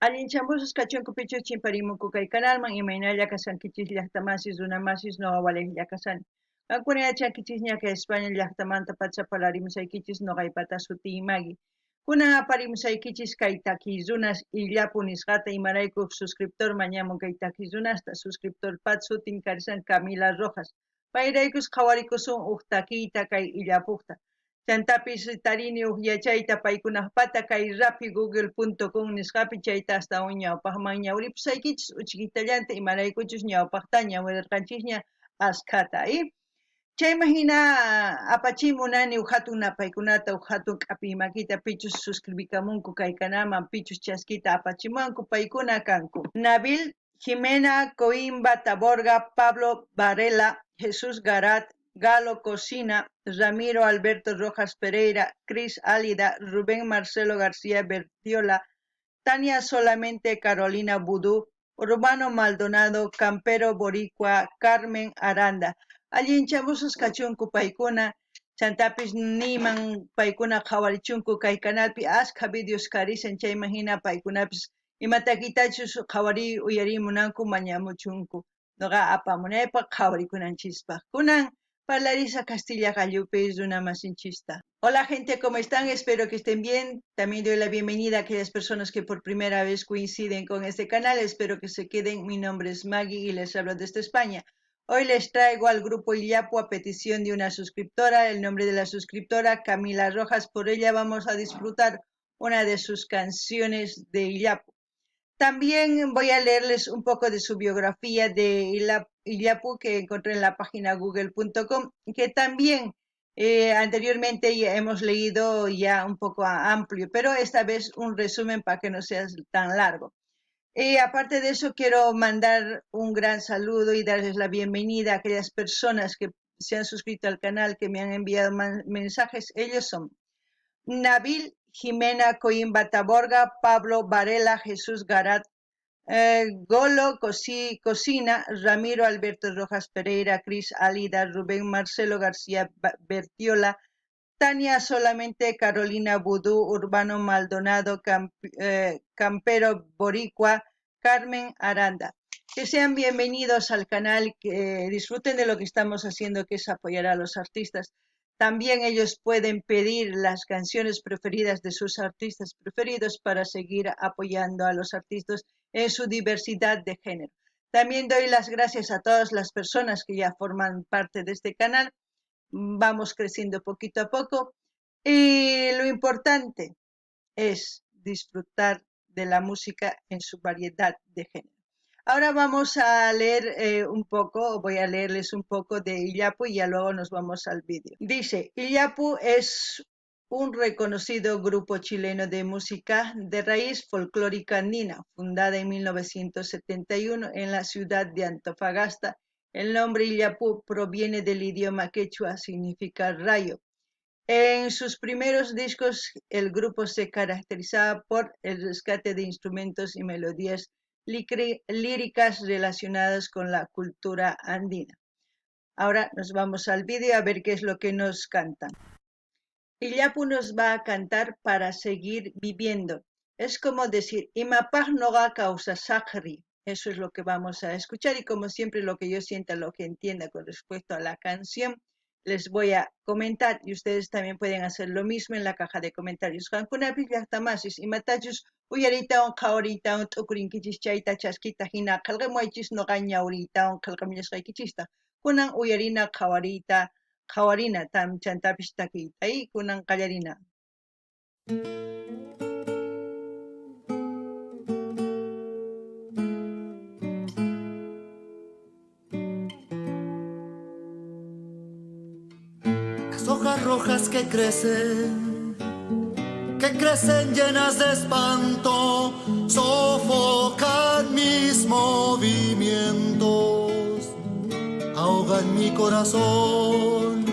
Allinchamusus kachunku pichu chimparimunku kay kanalman imaynalla kasankichis llaqtamasis runamasis noqawalej llakasani. Kankuna yachankichis ñaka España llaqtamanta pachapalarimusaykichis noqaypata sutiymagi. Kunan aparimusaykichis kay takizunas illapu nisqata imaraykuq suscriptor mañamun kay takizunasta suscriptorpat sutin karisan Camila Rojas. Payraykus qhawarikusun uq takiyta kay illapuqta. Chantapis tarini uq yachayta paykunaqpata kay rapigoogle.com nisqapi chayta hasta ñawpaqman ñawripusaykichis uchikitallanta imaraykuchus ñawpaqta ñawirirqanchisña askata chayman hina apachimunani uq hatun napaykunata uq hatun k'api makita pichus suscribikamunku kay kanalman pichus chaskita apachimanku paykuna kanku Nabil Jimena Coimba Taborga Pablo Varela Jesús Garat Galo Cocina, Ramiro Alberto Rojas Pereira, Cris Álida, Rubén Marcelo García Bertiola, Tania Solamente Carolina Budú, Urbano Maldonado, Campero Boricua, Carmen Aranda. Allinchamusus kachunku paykuna, chantapis niman paykuna qhawarichunku kay kanalpi askha videos karisen chayman hina paykunapis imatakitachus qhawari uyarimunanku mañamuchunku. Noqa apamunaypaq qhawarikunanchispa. Kunan Parlarisa Castilla Gallupes, una masinchista. Hola gente, ¿cómo están? Espero que estén bien. También doy la bienvenida a aquellas personas que por primera vez coinciden con este canal. Espero que se queden. Mi nombre es Maggie y les hablo desde España. Hoy les traigo al grupo Illapu a petición de una suscriptora. El nombre de la suscriptora, Camila Rojas. Por ella vamos a disfrutar una de sus canciones de Illapu. También voy a leerles un poco de su biografía de Illapu que encontré en la página google.com, que también anteriormente ya hemos leído ya un poco amplio, pero esta vez un resumen para que no sea tan largo. Aparte de eso, quiero mandar un gran saludo y darles la bienvenida a aquellas personas que se han suscrito al canal, que me han enviado mensajes. Ellos son Nabil Jimena Coimba Taborga, Pablo Varela, Jesús Garat, Golo Cocina, Ramiro Alberto Rojas Pereira, Cris Álida, Rubén Marcelo García Bertiola, Tania Solamente, Carolina Budú, Urbano Maldonado, Campero Boricua, Carmen Aranda. Que sean bienvenidos al canal, que disfruten de lo que estamos haciendo, que es apoyar a los artistas. También ellos pueden pedir las canciones preferidas de sus artistas preferidos para seguir apoyando a los artistas en su diversidad de género. También doy las gracias a todas las personas que ya forman parte de este canal. Vamos creciendo poquito a poco y lo importante es disfrutar de la música en su variedad de género. Ahora vamos a leer voy a leerles un poco de Illapu y ya luego nos vamos al vídeo. Dice, Illapu es un reconocido grupo chileno de música de raíz folclórica andina, fundada en 1971 en la ciudad de Antofagasta. El nombre Illapu proviene del idioma quechua, significa rayo. En sus primeros discos, el grupo se caracterizaba por el rescate de instrumentos y melodías líricas relacionadas con la cultura andina. Ahora nos vamos al vídeo a ver qué es lo que nos cantan. Illapu nos va a cantar Para seguir viviendo. Es como decir, Imapaj noga causa sakri. Eso es lo que vamos a escuchar y como siempre lo que yo sienta, lo que entienda con respecto a la canción, les voy a comentar y ustedes también pueden hacer lo mismo en la caja de comentarios. Hankunapis llaqtamasis imatachus uyaritaon qhawaritaon t'ukurinkichis chayta chaskita hina qillqamuaychis noqa ñawriytawan qillqamillashqaykichista. Kunan uyarina qhawarina chantapis takiyta y kunan qallarina. Hojas rojas que crecen llenas de espanto, sofocan mis movimientos, ahogan mi corazón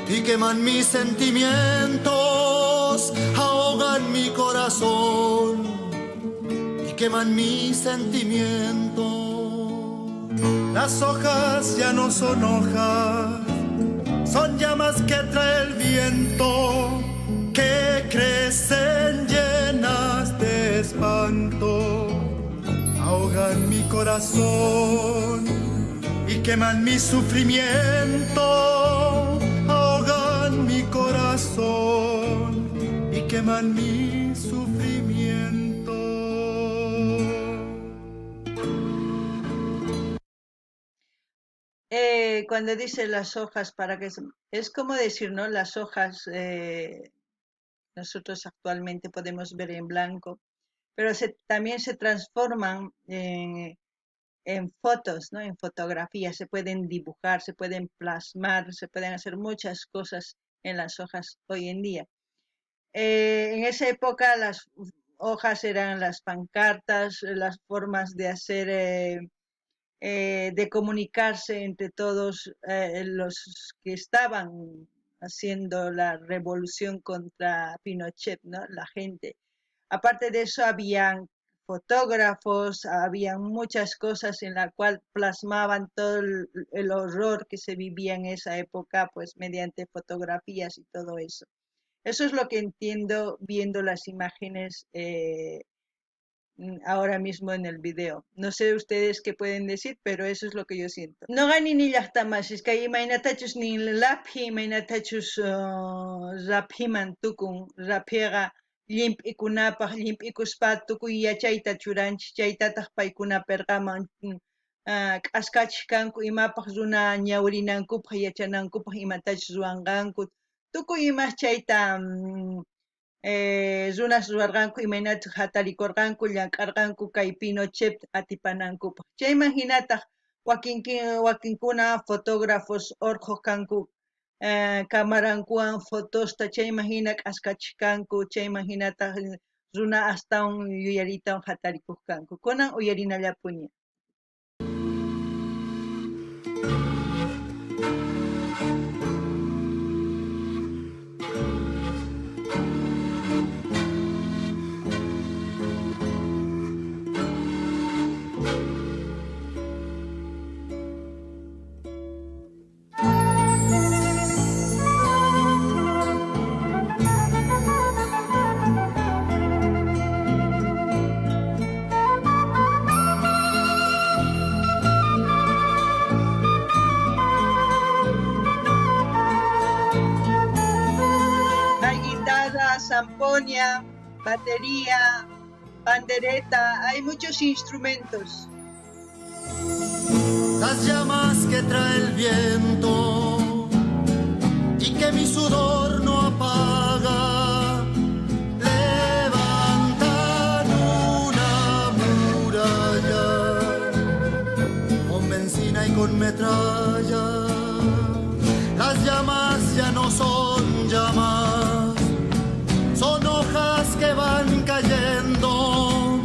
y queman mis sentimientos, ahogan mi corazón y queman mis sentimientos. Las hojas ya no son hojas, son llamas que trae el viento, que crecen llenas de espanto. llanto, ahogan mi corazón y queman mi sufrimiento, ahogan mi corazón y queman mi sufrimiento. Cuando dice las hojas, es como decir, ¿no? Las hojas nosotros actualmente podemos ver en blanco, pero también se transforman en fotos, ¿no? En fotografías, se pueden dibujar, se pueden plasmar, se pueden hacer muchas cosas en las hojas hoy en día. En esa época las hojas eran las pancartas, las formas de hacer, de comunicarse entre todos los que estaban haciendo la revolución contra Pinochet, ¿no? La gente. Aparte de eso, habían fotógrafos, habían muchas cosas en la cual plasmaban todo el horror que se vivía en esa época, pues mediante fotografías y todo eso. Eso es lo que entiendo viendo las imágenes ahora mismo en el video. No sé ustedes qué pueden decir, pero eso es lo que yo siento. No gani ni llaqtamas, es que imaynatachus ni laphi, imaynatachus raphiman tukun, raphiqa llimp'ikunapaq, llimp'ikuspa tukuy yachayta churanchik, chaytataq paykuna perqaman k'askachik kanku imapaq runa ñawrinankupaq, yachanankupaq imatachus ruwanqanku, tukuy imas chayta runas ruwarqanku imaynataq hatarikurqanku llamk'arqanku kay Pinochet atipanankupaq. Chayman hinataq wakinkuna fotógrafos urquq kanku camarankuwan fotosta chayman hina k'askachik kanku, chayman hinataq runa astawan yuyaritawan hatarikuq kanku. Kunan uyarinallapuña. Zampoña, batería, pandereta, hay muchos instrumentos. Las llamas que trae el viento y que mi sudor no apaga, levantan una muralla con benzina y con metralla. Las llamas ya no son llamas, son hojas que van cayendo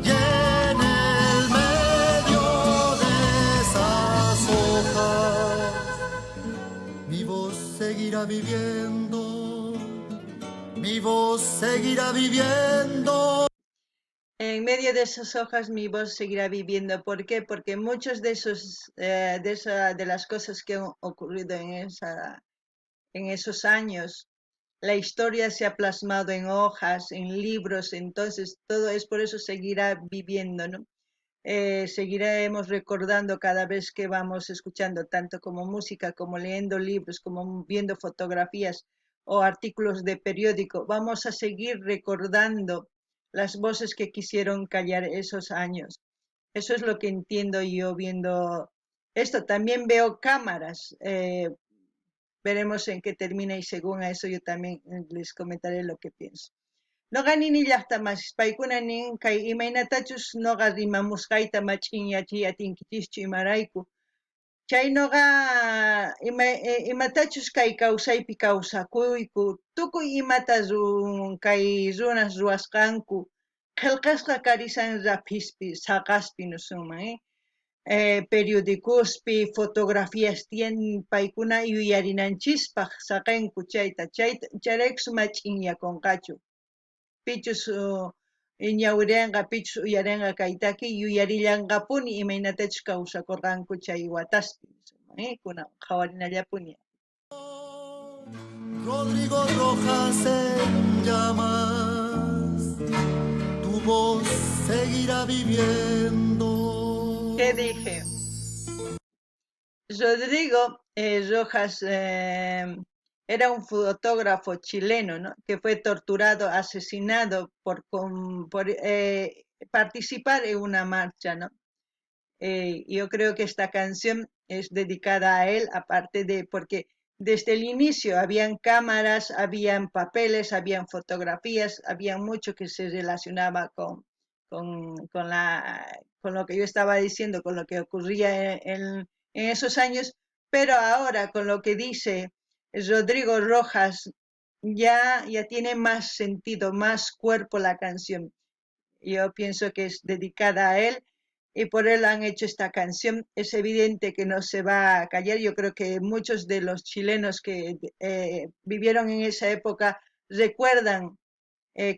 y en el medio de esas hojas mi voz seguirá viviendo, mi voz seguirá viviendo. En medio de esas hojas mi voz seguirá viviendo. ¿Por qué? Porque muchos de las cosas que han ocurrido en esos años, la historia se ha plasmado en hojas, en libros, entonces todo es por eso seguirá viviendo, ¿no? Seguiremos recordando cada vez que vamos escuchando, tanto como música, como leyendo libros, como viendo fotografías o artículos de periódico. Vamos a seguir recordando las voces que quisieron callar esos años. Eso es lo que entiendo yo viendo esto. También veo cámaras. Veremos en qué termina y según a eso yo también les comentaré lo que pienso. Noqa nini llaqtamas paykuna nin kay imaynatachus noqa rimamusqayta mach'inyachiy atinkichikchu imarayku. Chay noqa imatachus kay kawsaypi kawsakuyku, tukuy imata kay runas ruwasqanku, qillqasqa karisan rapispi, saqaspi nusunman, periodicuspi, fotografías tiyan paykuna yuyarinanchispaq saqanku chayta chayraykus mach'inyakunqachu. Pichus ñawrianqa, pichus uyarinqa kaytaki yuyarillanqapuni imaynatachus kawsakurqanku chay wataspi, kunan qhawarinallapuña. Rodrigo Rojas en llamas, tu voz seguirá viviendo. ¿Qué dije? Rodrigo Rojas era un fotógrafo chileno, ¿no? Que fue torturado, asesinado por participar en una marcha, ¿no? Yo creo que esta canción es dedicada a él, aparte de porque desde el inicio habían cámaras, habían papeles, habían fotografías, había mucho que se relacionaba con lo que yo estaba diciendo, con lo que ocurría en esos años, pero ahora con lo que dice Rodrigo Rojas ya tiene más sentido, más cuerpo la canción. Yo pienso que es dedicada a él y por él han hecho esta canción. Es evidente que no se va a callar. Yo creo que muchos de los chilenos que vivieron en esa época recuerdan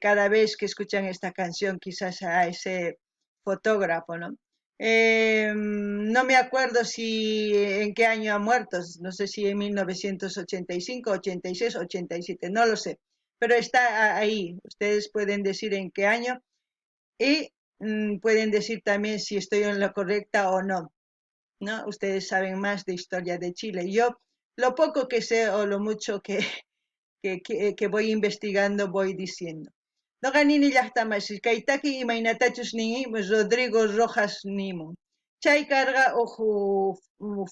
cada vez que escuchan esta canción quizás a ese fotógrafo, ¿no? No me acuerdo si en qué año ha muerto, no sé si en 1985, 86, 87, no lo sé, pero está ahí. Ustedes pueden decir en qué año y pueden decir también si estoy en lo correcta o no, ¿no? Ustedes saben más de historia de Chile. Yo lo poco que sé o lo mucho que voy investigando voy diciendo. No ganini llaqtamas, kaitaki imaynatachus ningi Rodrigo Rojas nimun. Chay karga ojo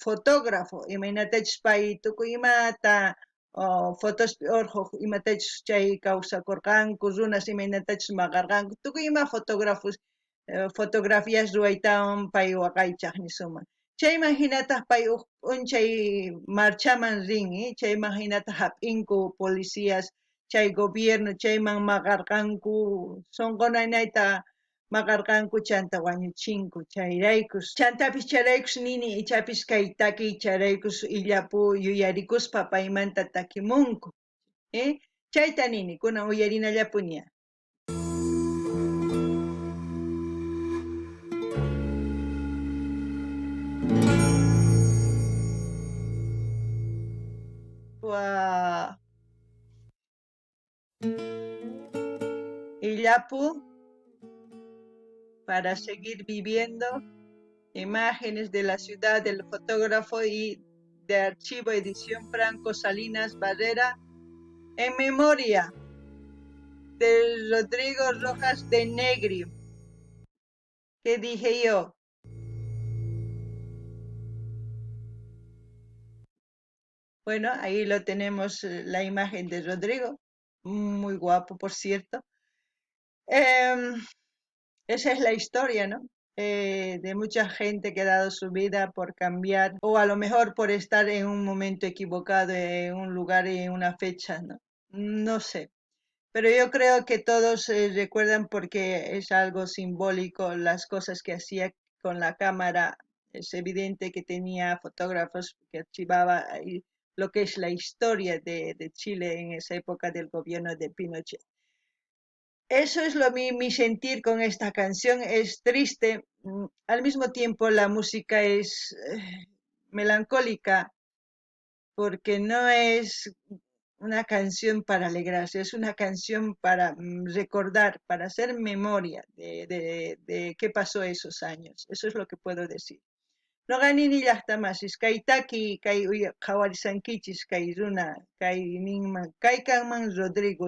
fotógrafo imaynatachus pay tukuymata fotos orjo imatachus chay kawsakurqanku runas imaynatachus maqarqanku tukuyma fotógrafos fotografías ruwaytawan pay waqaychaq nisuma. Chayman hinataq pay p'unchay marchaman rin, chayman hinataq hap'inku policías chay gobierno chayman maqarqanku sunqunanayta maqarqanku chanta wañuchinku chayraykus chantapis charaykus nini ichapis kay takiy charaykus illapu yuyarikuspa paymanta takimunku chayta nini kunan uyarinallapuña. Wow. Illapu para seguir viviendo, imágenes de la ciudad del fotógrafo y de archivo edición Franco Salinas Barrera en memoria de Rodrigo Rojas de Negri. ¿Qué dije yo? Bueno, ahí lo tenemos, la imagen de Rodrigo, muy guapo, por cierto. Esa es la historia, ¿no? De mucha gente que ha dado su vida por cambiar, o a lo mejor por estar en un momento equivocado, en un lugar y en una fecha, ¿no? No sé. Pero yo creo que todos recuerdan porque es algo simbólico las cosas que hacía con la cámara. Es evidente que tenía fotógrafos que archivaba ahí lo que es la historia de Chile en esa época del gobierno de Pinochet. Eso es mi sentir con esta canción, es triste, al mismo tiempo la música es melancólica porque no es una canción para alegrarse, es una canción para recordar, para hacer memoria de qué pasó esos años, eso es lo que puedo decir. No ganini llaqtamasis, kay taki, kay qhawarisankichis, kay runa, kay ninman, kay kanman Rodrigo,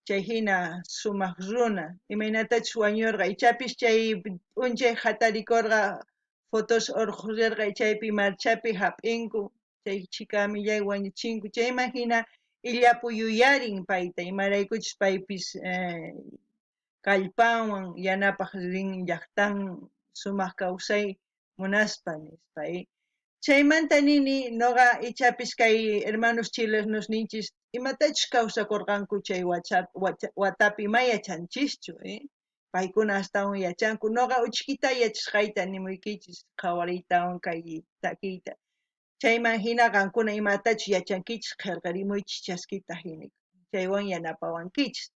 chayhina sumaq runa imaynatachus wañurqa ichapis chay p'unchay hatarikurqa fotos urqusirqa chaypi marchapi hap'inku chay chikamillay wañuchinku chayman hina illapu yuyarin payta imaraykuchus paypis kallpawan yanapaq rin llaqtan sumaq kawsay munaspa nispa chaymanta nini noqa ichapis kay hermanos chilenos ninchis imatachus kawsakurqanku chay watapi mayachanchikchu paykuna astawan yachanku noqa uchkita yachashqayta nimuykichis qhawariytawan kay takiyta chayman hina qankuna imatachus yachankichis qillqarimuychis chaskita hina chaywan yanapawankichis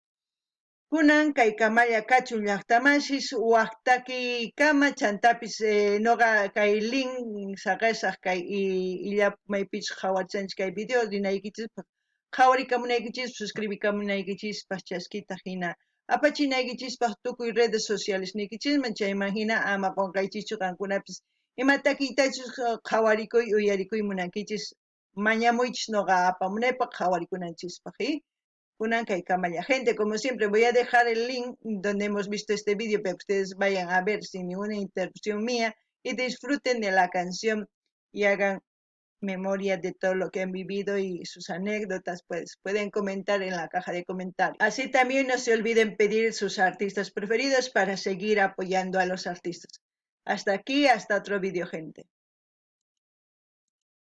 kunan kay kamalla kachun llaqtamanchis waqtaki kama chantapis noqa kay link saqesaq kay illapu maypichus qhawarichanchis kay video rinaykichis qhawarikamunaykichis suscribikamunaykichis chaskita hina apachinaykichispaq tukuy redes sociales niykichisman chayman hina ama qunqaykichu qankunapis imatakitachus qhawarikuy uyarikuy munankichis mañamuychis noqa apamunaypaq qhawarikunanchispaji kunan kaykamalla gente como siempre voy a dejar el link donde hemos visto este vídeo para que ustedes vayan a ver sin ninguna interrupción mía y disfruten de la canción y hagan memoria de todo lo que han vivido y sus anécdotas, pues pueden comentar en la caja de comentarios. Así también no se olviden pedir sus artistas preferidos para seguir apoyando a los artistas. Hasta aquí, hasta otro vídeo, gente.